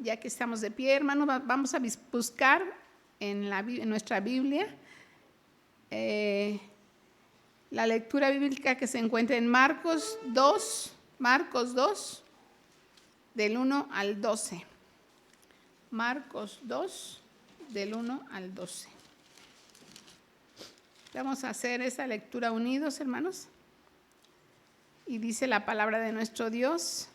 ya que estamos de pie, hermanos, vamos a buscar en nuestra Biblia la lectura bíblica que se encuentra en Marcos 2, del 1 al 12. Marcos 2, del 1 al 12. Vamos a hacer esa lectura unidos, hermanos. Y dice la palabra de nuestro Dios: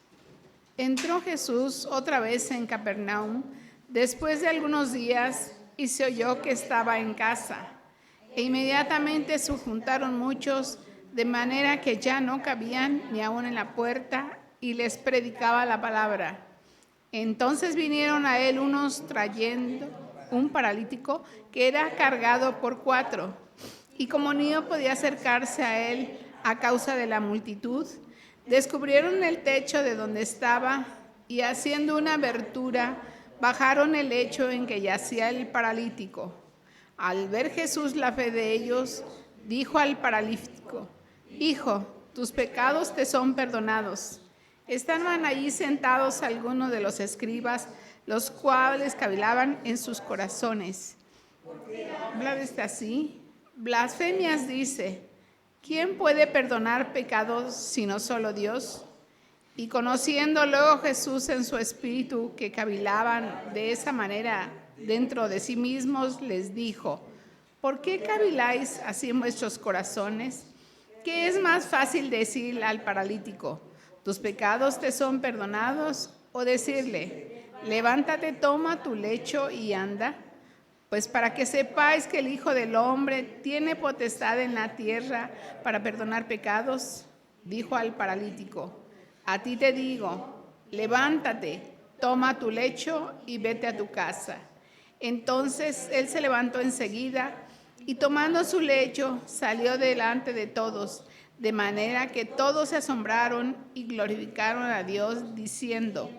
entró Jesús otra vez en Capernaum después de algunos días y se oyó que estaba en casa. E inmediatamente se juntaron muchos, de manera que ya no cabían ni aun en la puerta, y les predicaba la palabra. Entonces vinieron a él unos trayendo un paralítico que era cargado por 4, y como ni podía acercarse a él a causa de la multitud, descubrieron el techo de donde estaba y haciendo una abertura, bajaron el lecho en que yacía el paralítico. Al ver Jesús la fe de ellos, dijo al paralítico: hijo, tus pecados te son perdonados. Estaban allí sentados algunos de los escribas, los cuales cavilaban en sus corazones. Hablar está así. Blasfemias dice: ¿quién puede perdonar pecados sino solo Dios? Y conociendo luego Jesús en su espíritu que cavilaban de esa manera dentro de sí mismos, les dijo: ¿por qué caviláis así en vuestros corazones? ¿Qué es más fácil decir al paralítico: tus pecados te son perdonados? O decirle: levántate, toma tu lecho y anda. Pues para que sepáis que el Hijo del Hombre tiene potestad en la tierra para perdonar pecados, dijo al paralítico: a ti te digo, levántate, toma tu lecho y vete a tu casa. Entonces él se levantó enseguida y tomando su lecho salió delante de todos, de manera que todos se asombraron y glorificaron a Dios diciendo: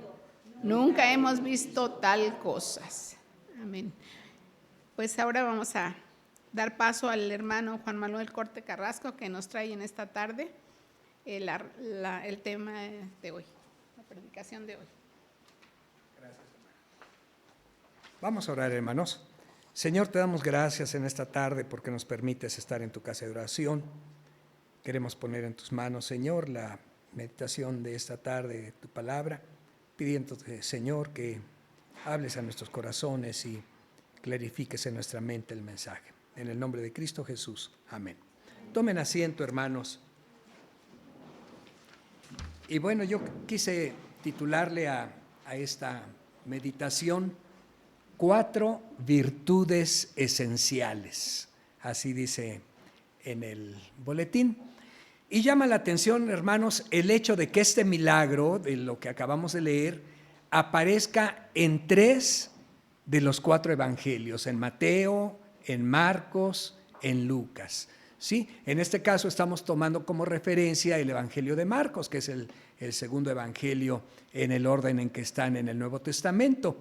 nunca hemos visto tal cosas. Amén. Pues ahora vamos a dar paso al hermano Juan Manuel Corte Carrasco, que nos trae en esta tarde el tema de hoy, la predicación de hoy. Gracias, hermano. Vamos a orar, hermanos. Señor, te damos gracias en esta tarde porque nos permites estar en tu casa de oración. Queremos poner en tus manos, Señor, la meditación de esta tarde de tu palabra, pidiéndote, Señor, que hables a nuestros corazones y clarifiques en nuestra mente el mensaje. En el nombre de Cristo Jesús. Amén. Tomen asiento, hermanos. Y bueno, yo quise titularle a esta meditación 4 virtudes esenciales. Así dice en el boletín. Y llama la atención, hermanos, el hecho de que este milagro, de lo que acabamos de leer, aparezca en 3 de los 4 evangelios, en Mateo, en Marcos, en Lucas. ¿Sí? En este caso estamos tomando como referencia el evangelio de Marcos, que es el segundo evangelio en el orden en que están en el Nuevo Testamento.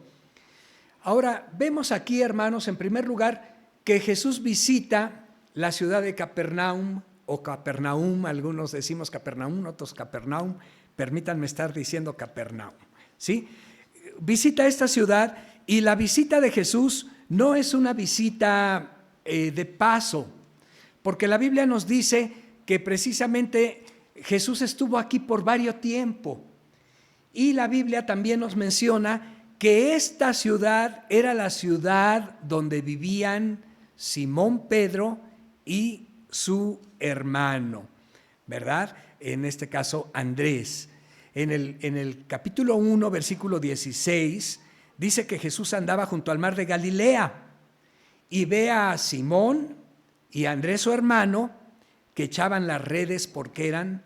Ahora, vemos aquí, hermanos, en primer lugar, que Jesús visita la ciudad de Capernaum, o Capernaum, algunos decimos Capernaum, otros Capernaum, permítanme estar diciendo Capernaum, ¿sí? Visita esta ciudad. Y la visita de Jesús no es una visita de paso, porque la Biblia nos dice que precisamente Jesús estuvo aquí por varios tiempos. Y la Biblia también nos menciona que esta ciudad era la ciudad donde vivían Simón Pedro y su hermano, ¿verdad? En este caso Andrés. En el capítulo 1, versículo 16, dice que Jesús andaba junto al mar de Galilea y ve a Simón y a Andrés, su hermano, que echaban las redes porque eran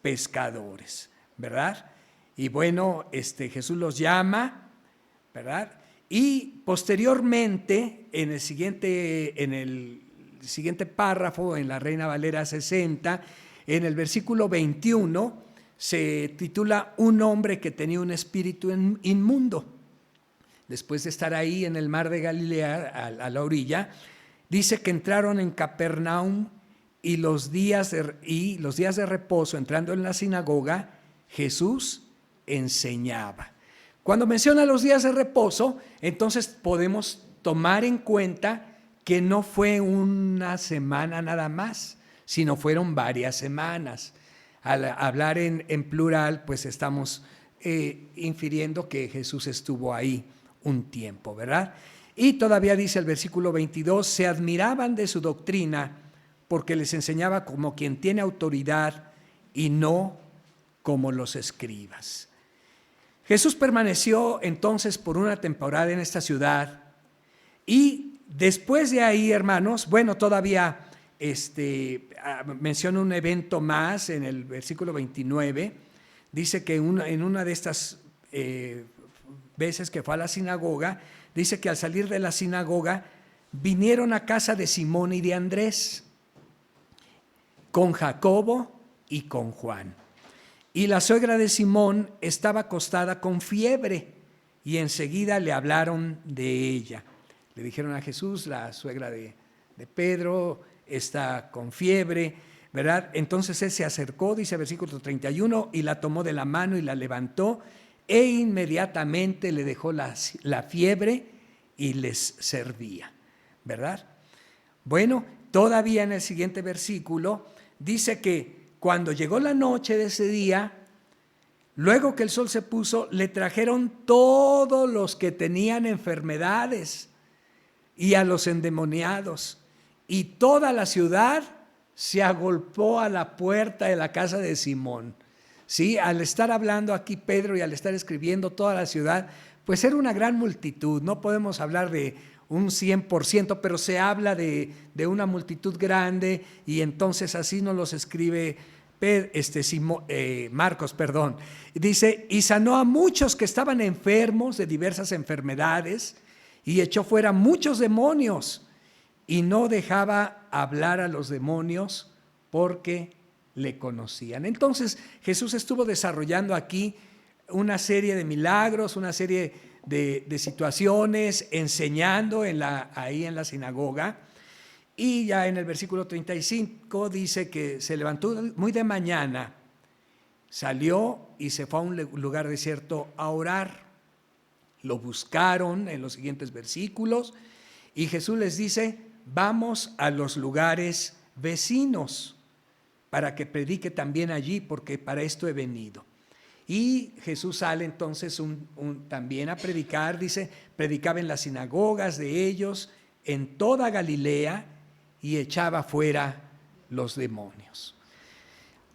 pescadores, ¿verdad? Y bueno, Jesús los llama, ¿verdad? Y posteriormente, en el siguiente párrafo, en la Reina Valera 60, en el versículo 21, se titula Un hombre que tenía un espíritu inmundo. Después de estar ahí en el mar de Galilea, a la orilla, dice que entraron en Capernaum y los días de reposo, entrando en la sinagoga, Jesús enseñaba. Cuando menciona los días de reposo, entonces podemos tomar en cuenta que no fue una semana nada más, sino fueron varias semanas. Al hablar en plural, pues estamos infiriendo que Jesús estuvo ahí un tiempo, ¿verdad? Y todavía dice el versículo 22, se admiraban de su doctrina porque les enseñaba como quien tiene autoridad y no como los escribas. Jesús permaneció entonces por una temporada en esta ciudad y después de ahí, hermanos, bueno, todavía menciona un evento más en el versículo 29, dice que en una de estas veces que fue a la sinagoga, dice que al salir de la sinagoga vinieron a casa de Simón y de Andrés, con Jacobo y con Juan. Y la suegra de Simón estaba acostada con fiebre y enseguida le hablaron de ella. Le dijeron a Jesús, la suegra de Pedro está con fiebre, ¿verdad? Entonces él se acercó, dice el versículo 31, y la tomó de la mano y la levantó e inmediatamente le dejó la fiebre y les servía, ¿verdad? Bueno, todavía en el siguiente versículo dice que cuando llegó la noche de ese día, luego que el sol se puso, le trajeron todos los que tenían enfermedades y a los endemoniados, y toda la ciudad se agolpó a la puerta de la casa de Simón. Sí, al estar hablando aquí Pedro y al estar escribiendo toda la ciudad, pues era una gran multitud. No podemos hablar de un 100%, pero se habla de una multitud grande, y entonces así nos los escribe Marcos, dice, y sanó a muchos que estaban enfermos de diversas enfermedades y echó fuera muchos demonios y no dejaba hablar a los demonios porque le conocían. Entonces Jesús estuvo desarrollando aquí una serie de milagros, una serie de situaciones, enseñando ahí en la sinagoga. Y ya en el versículo 35 dice que se levantó muy de mañana, salió y se fue a un lugar desierto a orar. Lo buscaron en los siguientes versículos y Jesús les dice, vamos a los lugares vecinos para que predique también allí, porque para esto he venido. Y Jesús sale entonces también a predicar, dice, predicaba en las sinagogas de ellos, en toda Galilea, y echaba fuera los demonios.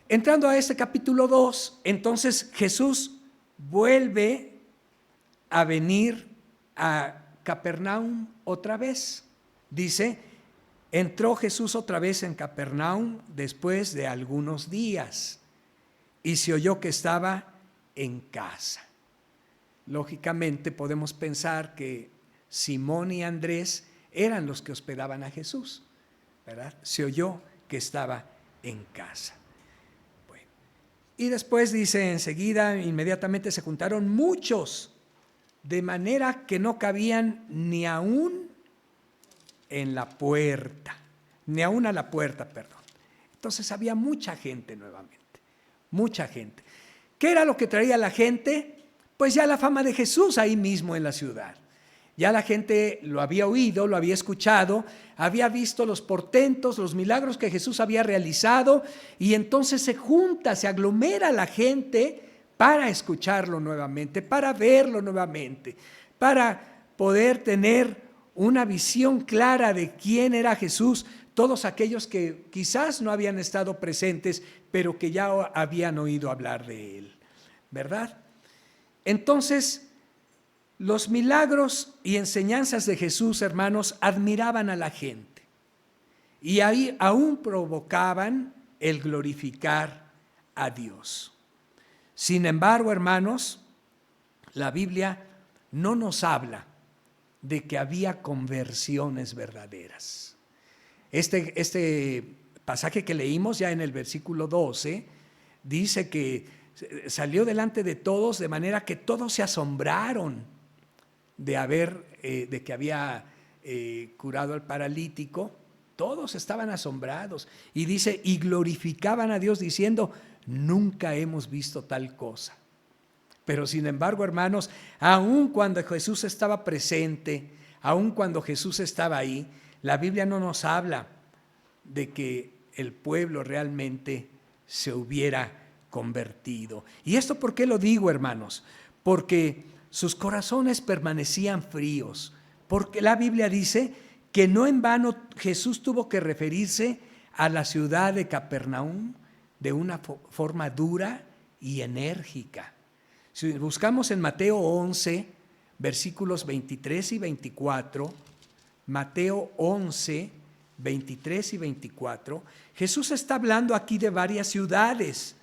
Entrando a este capítulo 2, entonces Jesús vuelve a venir a Capernaum otra vez. Dice, entró Jesús otra vez en Capernaum después de algunos días y se oyó que estaba en casa. Lógicamente podemos pensar que Simón y Andrés eran los que hospedaban a Jesús, ¿verdad? Se oyó que estaba en casa. Bueno, y después dice, enseguida, inmediatamente se juntaron muchos, de manera que no cabían ni aún en la puerta, ni aún a la puerta, perdón. Entonces había mucha gente nuevamente, mucha gente. ¿Qué era lo que traía la gente? Pues ya la fama de Jesús ahí mismo en la ciudad. Ya la gente lo había oído, lo había escuchado, había visto los portentos, los milagros que Jesús había realizado, y entonces se junta, se aglomera la gente para escucharlo nuevamente, para verlo nuevamente, para poder tener una visión clara de quién era Jesús, todos aquellos que quizás no habían estado presentes, pero que ya habían oído hablar de él, ¿verdad? Entonces, los milagros y enseñanzas de Jesús, hermanos, admiraban a la gente y ahí aún provocaban el glorificar a Dios. Sin embargo, hermanos, la Biblia no nos habla de que había conversiones verdaderas. Este pasaje que leímos ya en el versículo 12 dice que salió delante de todos de manera que todos se asombraron de que había curado al paralítico. Todos estaban asombrados y dice, y glorificaban a Dios diciendo, nunca hemos visto tal cosa. Pero sin embargo, hermanos, aun cuando Jesús estaba presente, aun cuando Jesús estaba ahí, la Biblia no nos habla de que el pueblo realmente se hubiera convertido. ¿Y esto por qué lo digo, hermanos? Porque sus corazones permanecían fríos, porque la Biblia dice que no en vano Jesús tuvo que referirse a la ciudad de Capernaum de una forma dura y enérgica. Si buscamos en Mateo 11, versículos 23 y 24, Mateo 11, 23 y 24, Jesús está hablando aquí de varias ciudades.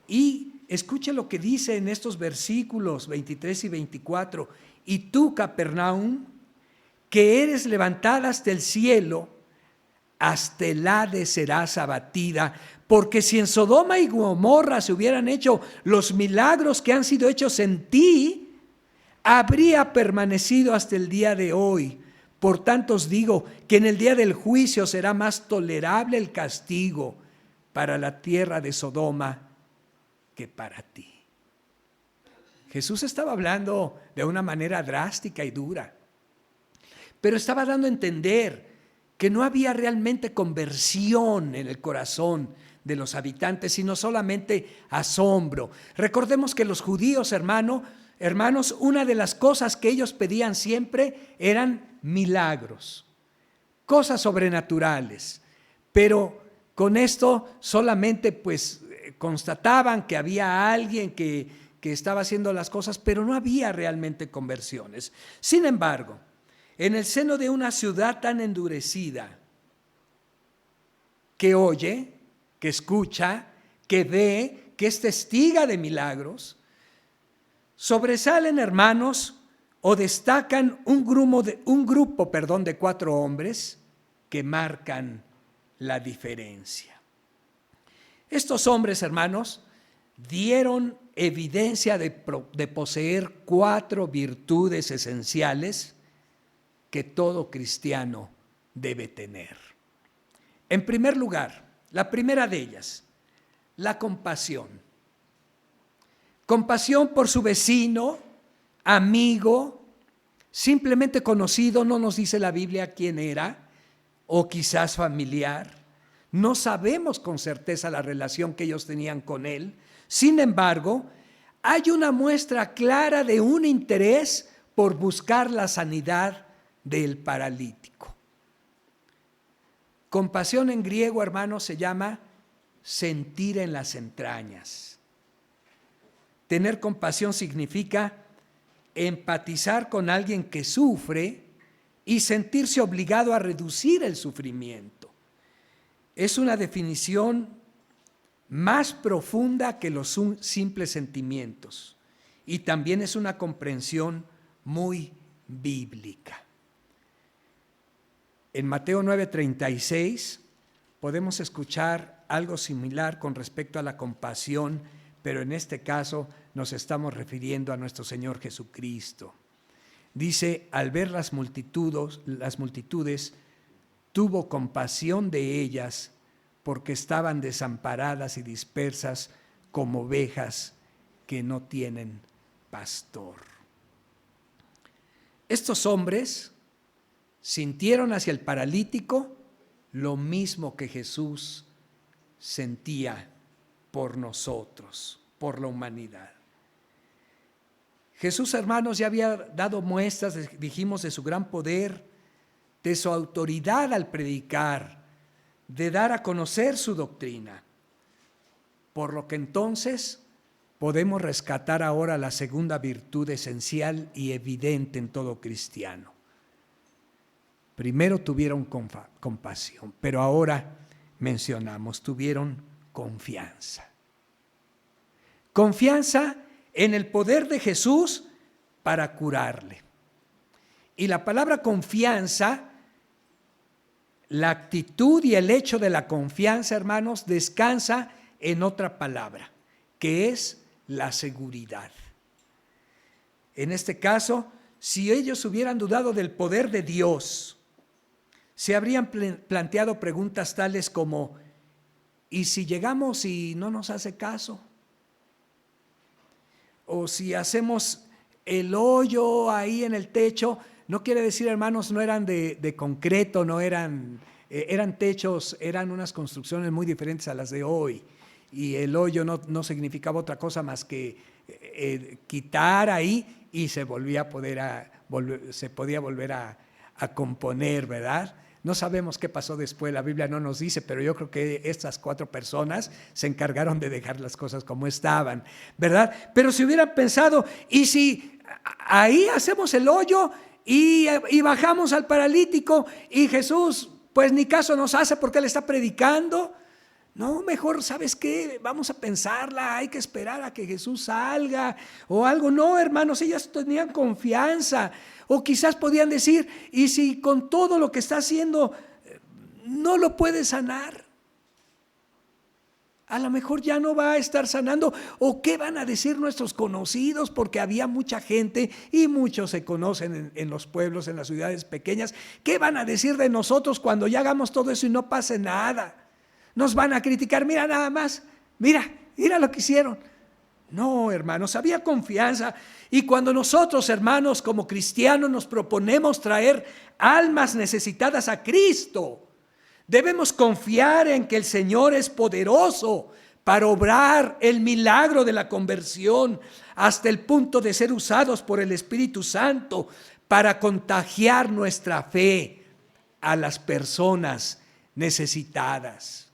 Y escuche lo que dice en estos versículos 23 y 24. Y tú, Capernaum, que eres levantada hasta el cielo, hasta el Hades serás abatida, porque si en Sodoma y Gomorra se hubieran hecho los milagros que han sido hechos en ti, habría permanecido hasta el día de hoy. Por tanto os digo que en el día del juicio será más tolerable el castigo para la tierra de Sodoma que para ti. Jesús estaba hablando de una manera drástica y dura, pero estaba dando a entender que no había realmente conversión en el corazón de los habitantes, sino solamente asombro. Recordemos que los judíos, hermanos, una de las cosas que ellos pedían siempre eran milagros, cosas sobrenaturales, pero con esto solamente pues constataban que había alguien que estaba haciendo las cosas, pero no había realmente conversiones. Sin embargo, en el seno de una ciudad tan endurecida, que oye, que escucha, que ve, que es testiga de milagros, sobresalen, hermanos, o destacan un grupo de 4 hombres que marcan la diferencia. Estos hombres, hermanos, dieron evidencia de poseer 4 virtudes esenciales que todo cristiano debe tener. En primer lugar, la primera de ellas, la compasión. Compasión por su vecino, amigo, simplemente conocido, no nos dice la Biblia quién era, o quizás familiar. No sabemos con certeza la relación que ellos tenían con él. Sin embargo, hay una muestra clara de un interés por buscar la sanidad del paralítico. Compasión en griego, hermanos, se llama sentir en las entrañas. Tener compasión significa empatizar con alguien que sufre y sentirse obligado a reducir el sufrimiento. Es una definición más profunda que los simples sentimientos y también es una comprensión muy bíblica. En Mateo 9:36 podemos escuchar algo similar con respecto a la compasión, pero en este caso nos estamos refiriendo a nuestro Señor Jesucristo. Dice, al ver las multitudes, tuvo compasión de ellas porque estaban desamparadas y dispersas como ovejas que no tienen pastor. Estos hombres sintieron hacia el paralítico lo mismo que Jesús sentía por nosotros, por la humanidad. Jesús, hermanos, ya había dado muestras, dijimos, de su gran poder, de su autoridad al predicar, de dar a conocer su doctrina. Por lo que entonces podemos rescatar ahora la segunda virtud esencial y evidente en todo cristiano. Primero tuvieron compasión, pero ahora mencionamos, tuvieron confianza. Confianza en el poder de Jesús para curarle. Y la palabra confianza, la actitud y el hecho de la confianza, hermanos, descansa en otra palabra, que es la seguridad. En este caso, si ellos hubieran dudado del poder de Dios, se habrían planteado preguntas tales como, ¿y si llegamos y no nos hace caso? o si hacemos el hoyo ahí en el techo, no quiere decir, hermanos, no eran de concreto, no eran techos, eran unas construcciones muy diferentes a las de hoy. Y el hoyo no significaba otra cosa más que quitar ahí y se podía volver a componer, ¿verdad? No sabemos qué pasó después, la Biblia no nos dice, pero yo creo que estas 4 personas se encargaron de dejar las cosas como estaban, ¿verdad? Pero si hubieran pensado, ¿y si ahí hacemos el hoyo y bajamos al paralítico y Jesús pues ni caso nos hace porque Él está predicando? No, mejor, ¿sabes qué? Vamos a pensarla, hay que esperar a que Jesús salga o algo. No, hermanos, ellas tenían confianza. O quizás podían decir, ¿y si con todo lo que está haciendo no lo puede sanar? A lo mejor ya no va a estar sanando. ¿O qué van a decir nuestros conocidos? Porque había mucha gente y muchos se conocen en los pueblos, en las ciudades pequeñas. ¿Qué van a decir de nosotros cuando ya hagamos todo eso y no pase nada? Nos van a criticar, mira nada más, mira lo que hicieron. No, hermanos, había confianza. Y cuando nosotros, hermanos, como cristianos nos proponemos traer almas necesitadas a Cristo, debemos confiar en que el Señor es poderoso para obrar el milagro de la conversión hasta el punto de ser usados por el Espíritu Santo para contagiar nuestra fe a las personas necesitadas.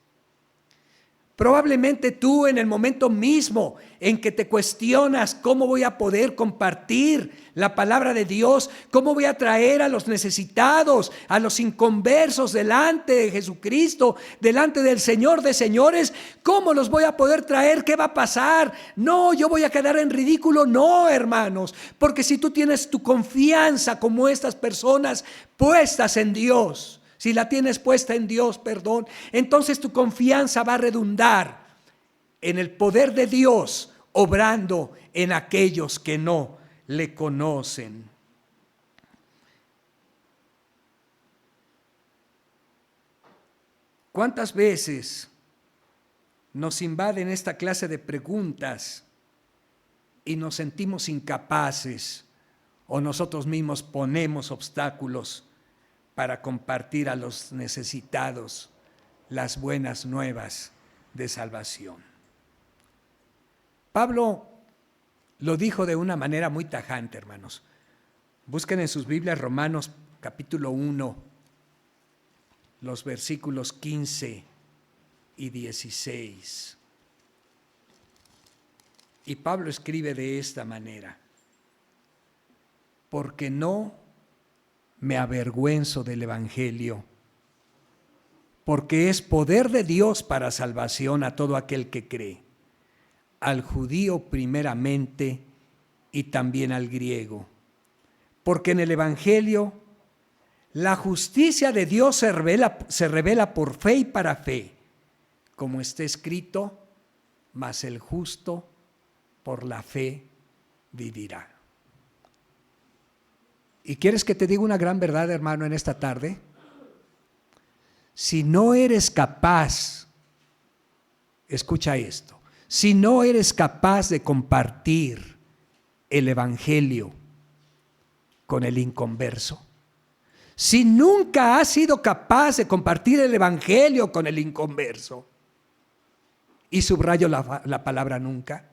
Probablemente tú en el momento mismo en que te cuestionas cómo voy a poder compartir la palabra de Dios, cómo voy a traer a los necesitados, a los inconversos delante de Jesucristo, delante del Señor de señores, ¿cómo los voy a poder traer? ¿Qué va a pasar? No, yo voy a quedar en ridículo. No, hermanos, porque si tú tienes tu confianza como estas personas puestas en Dios, si la tienes puesta en Dios, entonces tu confianza va a redundar en el poder de Dios obrando en aquellos que no le conocen. ¿Cuántas veces nos invaden esta clase de preguntas y nos sentimos incapaces o nosotros mismos ponemos obstáculos para compartir a los necesitados las buenas nuevas de salvación? Pablo lo dijo de una manera muy tajante, hermanos. Busquen en sus Biblias Romanos capítulo 1, los versículos 15 y 16. Y Pablo escribe de esta manera: porque no me avergüenzo del Evangelio, porque es poder de Dios para salvación a todo aquel que cree, al judío primeramente y también al griego. Porque en el Evangelio la justicia de Dios se revela por fe y para fe, como está escrito, mas el justo por la fe vivirá. ¿Y quieres que te diga una gran verdad, hermano, en esta tarde? Si no eres capaz, escucha esto, si no eres capaz de compartir el Evangelio con el inconverso, si nunca has sido capaz de compartir el Evangelio con el inconverso, y subrayo la palabra nunca,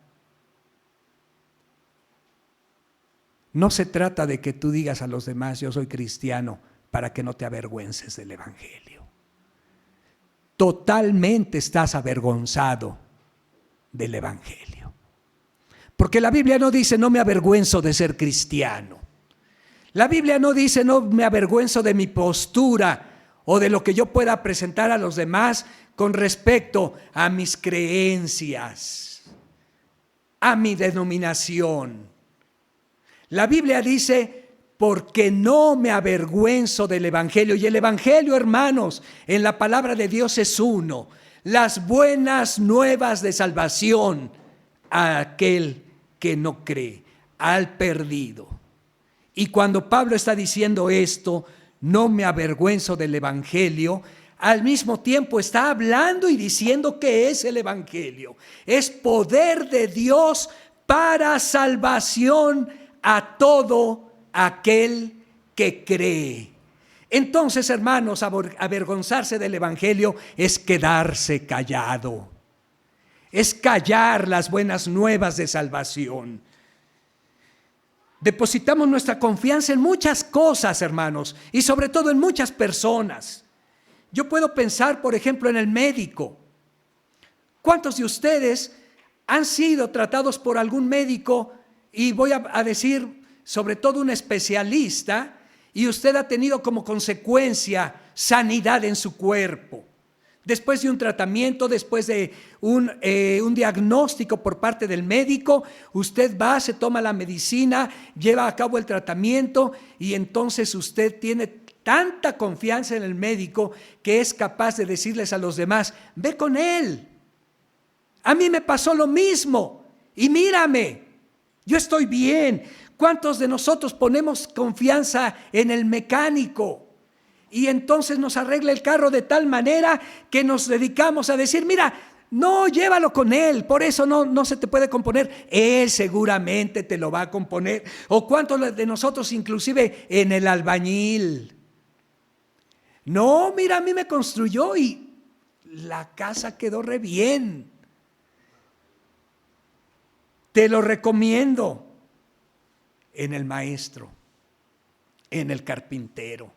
no se trata de que tú digas a los demás, yo soy cristiano, para que no te avergüences del Evangelio. Totalmente estás avergonzado del Evangelio. Porque la Biblia no dice, no me avergüenzo de ser cristiano. La Biblia no dice, no me avergüenzo de mi postura o de lo que yo pueda presentar a los demás con respecto a mis creencias, a mi denominación. La Biblia dice, porque no me avergüenzo del Evangelio. Y el Evangelio, hermanos, en la palabra de Dios es uno: las buenas nuevas de salvación a aquel que no cree, al perdido. Y cuando Pablo está diciendo esto, no me avergüenzo del Evangelio, al mismo tiempo está hablando y diciendo que es el Evangelio. Es poder de Dios para salvación a todo aquel que cree. Entonces, hermanos, avergonzarse del Evangelio es quedarse callado, es callar las buenas nuevas de salvación. Depositamos nuestra confianza en muchas cosas, hermanos, y sobre todo en muchas personas. Yo puedo pensar, por ejemplo, en el médico. ¿Cuántos de ustedes han sido tratados por algún médico, y voy a decir sobre todo un especialista, y usted ha tenido como consecuencia sanidad en su cuerpo? Después de un tratamiento, después de un diagnóstico por parte del médico, usted va, se toma la medicina, lleva a cabo el tratamiento, y entonces usted tiene tanta confianza en el médico que es capaz de decirles a los demás: ve con él, a mí me pasó lo mismo y mírame, yo estoy bien. ¿Cuántos de nosotros ponemos confianza en el mecánico? Y entonces nos arregla el carro de tal manera que nos dedicamos a decir: mira, no, llévalo con él, por eso no se te puede componer, él seguramente te lo va a componer. O cuántos de nosotros inclusive en el albañil: no, mira, a mí me construyó y la casa quedó re bien, te lo recomiendo. En el maestro, en el carpintero.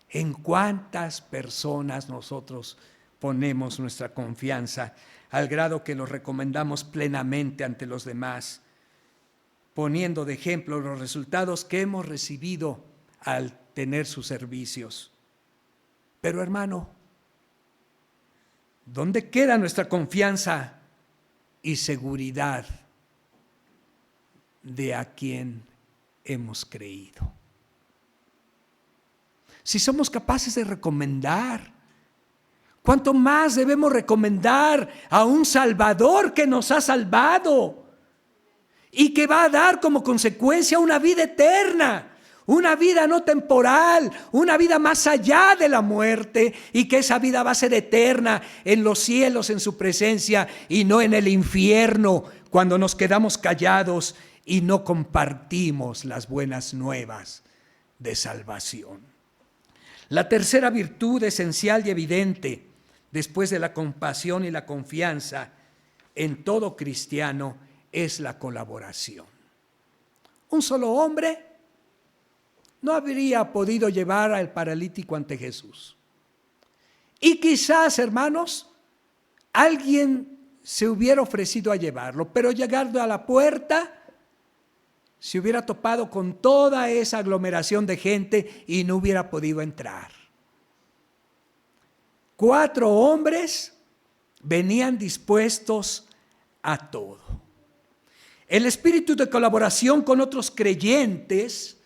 ¿En cuántas personas nosotros ponemos nuestra confianza al grado que los recomendamos plenamente ante los demás, poniendo de ejemplo los resultados que hemos recibido al tener sus servicios? Pero, hermano, ¿dónde queda nuestra confianza y seguridad de a quien hemos creído? Si somos capaces de recomendar, ¿cuánto más debemos recomendar a un Salvador que nos ha salvado y que va a dar como consecuencia una vida eterna, una vida no temporal, una vida más allá de la muerte, y que esa vida va a ser eterna en los cielos, en su presencia, y no en el infierno cuando nos quedamos callados y no compartimos las buenas nuevas de salvación? La tercera virtud esencial y evidente, después de la compasión y la confianza en todo cristiano, es la colaboración. Un solo hombre no habría podido llevar al paralítico ante Jesús. Y quizás, hermanos, alguien se hubiera ofrecido a llevarlo, pero llegando a la puerta se hubiera topado con toda esa aglomeración de gente y no hubiera podido entrar. 4 hombres venían dispuestos a todo. El espíritu de colaboración con otros creyentes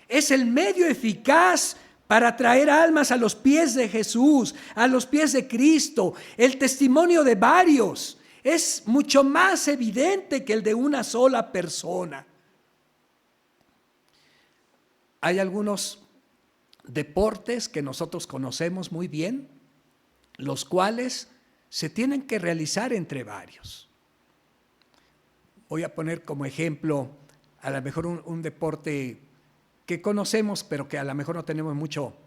es el medio eficaz para traer almas a los pies de Jesús, a los pies de Cristo. El testimonio de varios es mucho más evidente que el de una sola persona. Hay algunos deportes que nosotros conocemos muy bien, los cuales se tienen que realizar entre varios. Voy a poner como ejemplo a lo mejor un deporte que conocemos, pero que a lo mejor no tenemos mucho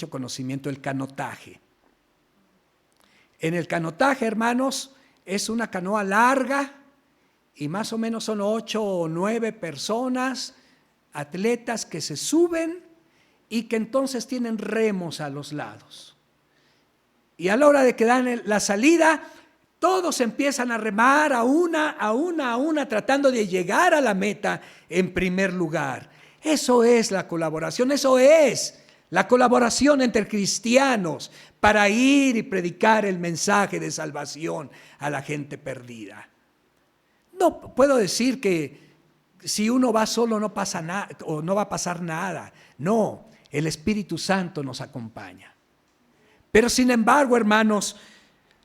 conocimiento: el canotaje. En el canotaje, hermanos, es una canoa larga y más o menos son 8 o 9 personas, atletas, que se suben y que entonces tienen remos a los lados. Y a la hora de que dan la salida, todos empiezan a remar a una, tratando de llegar a la meta en primer lugar. Eso es la colaboración, eso es la colaboración entre cristianos para ir y predicar el mensaje de salvación a la gente perdida. No puedo decir que si uno va solo no pasa nada o no va a pasar nada. No, el Espíritu Santo nos acompaña. Pero sin embargo, hermanos,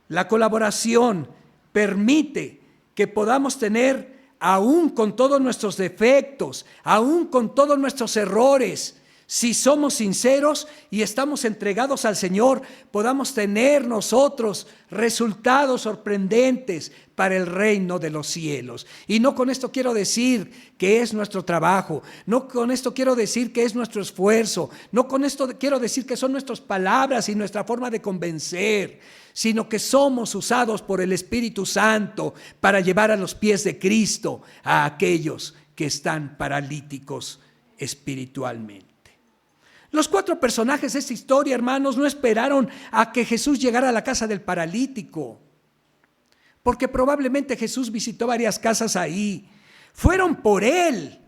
la colaboración permite que podamos tener, aún con todos nuestros defectos, aún con todos nuestros errores, Si somos sinceros y estamos entregados al Señor, podamos tener nosotros resultados sorprendentes para el reino de los cielos. Y no con esto quiero decir que es nuestro trabajo, no con esto quiero decir que es nuestro esfuerzo, no con esto quiero decir que son nuestras palabras y nuestra forma de convencer, sino que somos usados por el Espíritu Santo para llevar a los pies de Cristo a aquellos que están paralíticos espiritualmente. Los 4 personajes de esta historia, hermanos, no esperaron a que Jesús llegara a la casa del paralítico, porque probablemente Jesús visitó varias casas ahí. Fueron por él.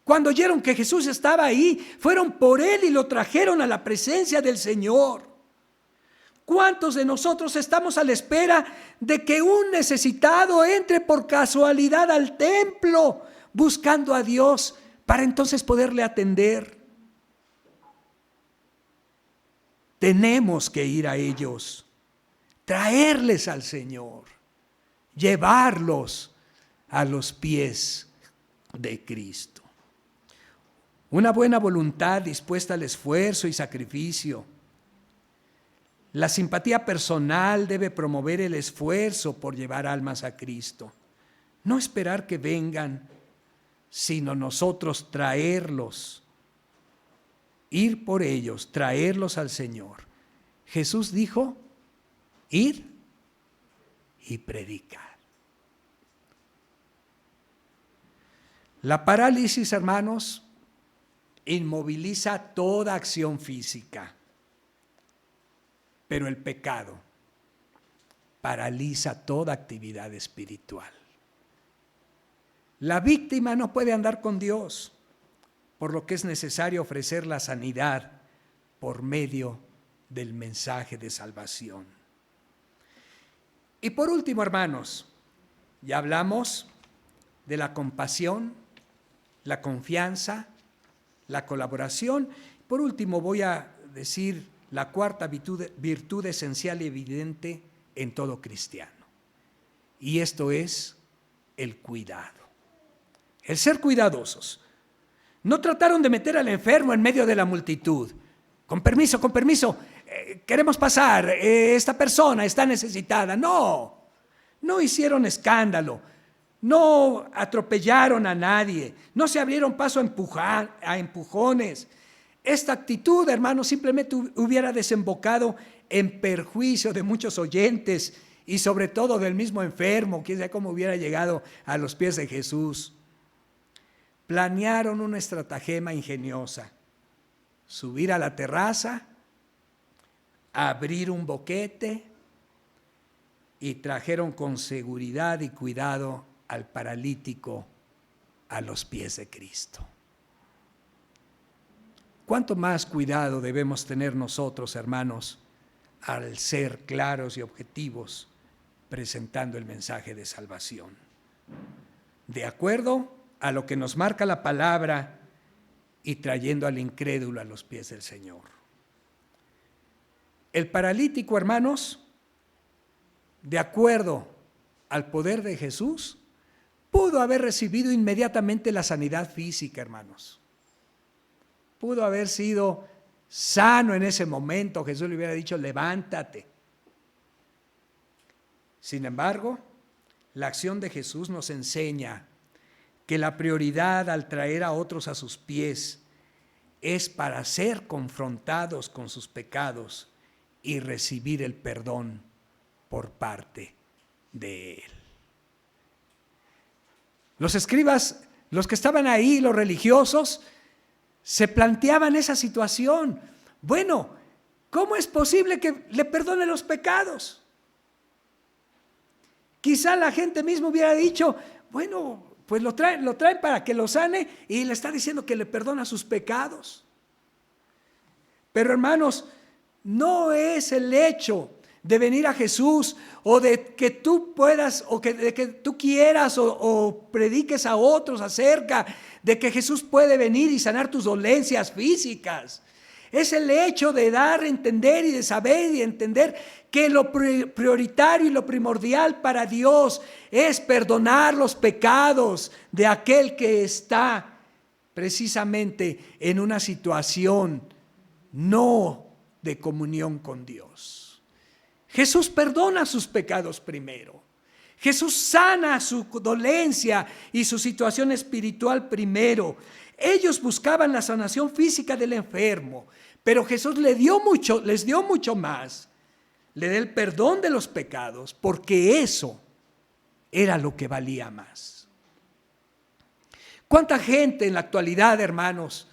Cuando oyeron que Jesús estaba ahí, fueron por él y lo trajeron a la presencia del Señor. ¿Cuántos de nosotros estamos a la espera de que un necesitado entre por casualidad al templo buscando a Dios para entonces poderle atender? Tenemos que ir a ellos, traerles al Señor, llevarlos a los pies de Cristo. Una buena voluntad dispuesta al esfuerzo y sacrificio. La simpatía personal debe promover el esfuerzo por llevar almas a Cristo. No esperar que vengan, sino nosotros traerlos. Ir por ellos, traerlos al Señor. Jesús dijo, ir y predicar. La parálisis, hermanos, inmoviliza toda acción física, pero el pecado paraliza toda actividad espiritual. La víctima no puede andar con Dios, por lo que es necesario ofrecer la sanidad por medio del mensaje de salvación. Y por último, hermanos, ya hablamos de la compasión, la confianza, la colaboración. Por último, voy a decir la 4ª virtud esencial y evidente en todo cristiano. Y esto es el cuidado. El ser cuidadosos. No trataron de meter al enfermo en medio de la multitud. Con permiso, queremos pasar, esta persona está necesitada. No hicieron escándalo, no atropellaron a nadie, no se abrieron paso a empujones. Esta actitud, hermanos, simplemente hubiera desembocado en perjuicio de muchos oyentes y sobre todo del mismo enfermo, quién sabe cómo hubiera llegado a los pies de Jesús. Planearon una estratagema ingeniosa: subir a la terraza, abrir un boquete y trajeron con seguridad y cuidado al paralítico a los pies de Cristo. ¿Cuánto más cuidado debemos tener nosotros, hermanos, al ser claros y objetivos presentando el mensaje de salvación? De acuerdo a lo que nos marca la palabra y trayendo al incrédulo a los pies del Señor. El paralítico, hermanos, de acuerdo al poder de Jesús, pudo haber recibido inmediatamente la sanidad física, hermanos. Pudo haber sido sano en ese momento. Jesús le hubiera dicho, levántate. Sin embargo, la acción de Jesús nos enseña que la prioridad al traer a otros a sus pies es para ser confrontados con sus pecados y recibir el perdón por parte de Él. Los escribas, los que estaban ahí, los religiosos, se planteaban esa situación. Bueno, ¿cómo es posible que le perdone los pecados? Quizá la gente misma hubiera dicho, bueno, pues lo traen para que lo sane y le está diciendo que le perdona sus pecados. Pero hermanos, no es el hecho de venir a Jesús o de que tú puedas o de que tú quieras o prediques a otros acerca de que Jesús puede venir y sanar tus dolencias físicas. Es el hecho de dar a entender y de saber y de entender que lo prioritario y lo primordial para Dios es perdonar los pecados de aquel que está precisamente en una situación no de comunión con Dios. Jesús perdona sus pecados primero. Jesús sana su dolencia y su situación espiritual primero. Ellos buscaban la sanación física del enfermo, pero Jesús les dio mucho más. Le da el perdón de los pecados, porque eso era lo que valía más. ¿Cuánta gente en la actualidad, hermanos,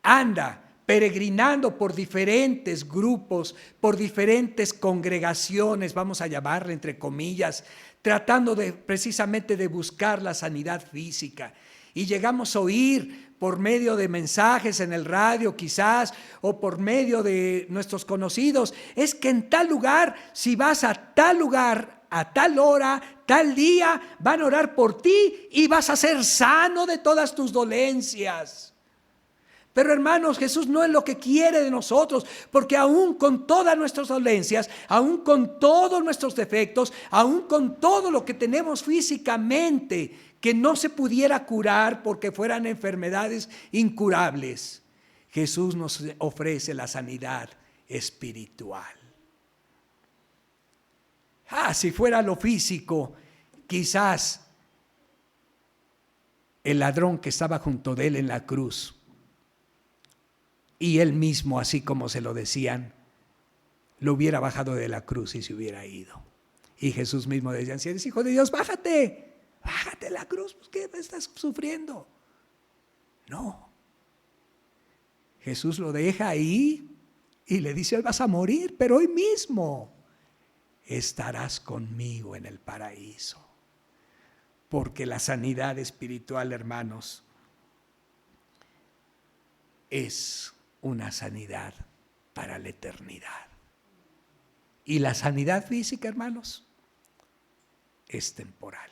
anda peregrinando por diferentes grupos, por diferentes congregaciones, vamos a llamarle entre comillas, tratando precisamente de buscar la sanidad física? Y llegamos a oír por medio de mensajes en el radio quizás, o por medio de nuestros conocidos, es que en tal lugar, si vas a tal lugar, a tal hora, tal día, van a orar por ti y vas a ser sano de todas tus dolencias. Pero hermanos, Jesús no es lo que quiere de nosotros, porque aún con todas nuestras dolencias, aún con todos nuestros defectos, aún con todo lo que tenemos físicamente que no se pudiera curar porque fueran enfermedades incurables, Jesús nos ofrece la sanidad espiritual. Si fuera lo físico, quizás el ladrón que estaba junto de él en la cruz, y él mismo, así como se lo decían, lo hubiera bajado de la cruz y se hubiera ido. Y Jesús mismo decía: si eres hijo de Dios, bájate de la cruz, pues ¿qué estás sufriendo? No. Jesús lo deja ahí y le dice: hoy vas a morir, pero hoy mismo estarás conmigo en el paraíso. Porque la sanidad espiritual, hermanos, es una sanidad para la eternidad. Y la sanidad física, hermanos, es temporal.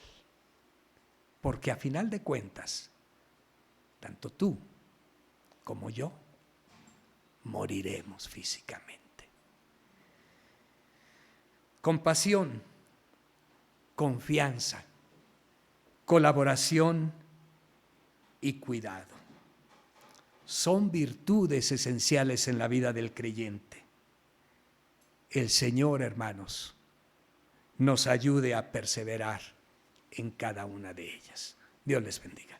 Porque a final de cuentas, tanto tú como yo moriremos físicamente. Compasión, confianza, colaboración y cuidado son virtudes esenciales en la vida del creyente. El Señor, hermanos, nos ayude a perseverar en cada una de ellas. Dios les bendiga.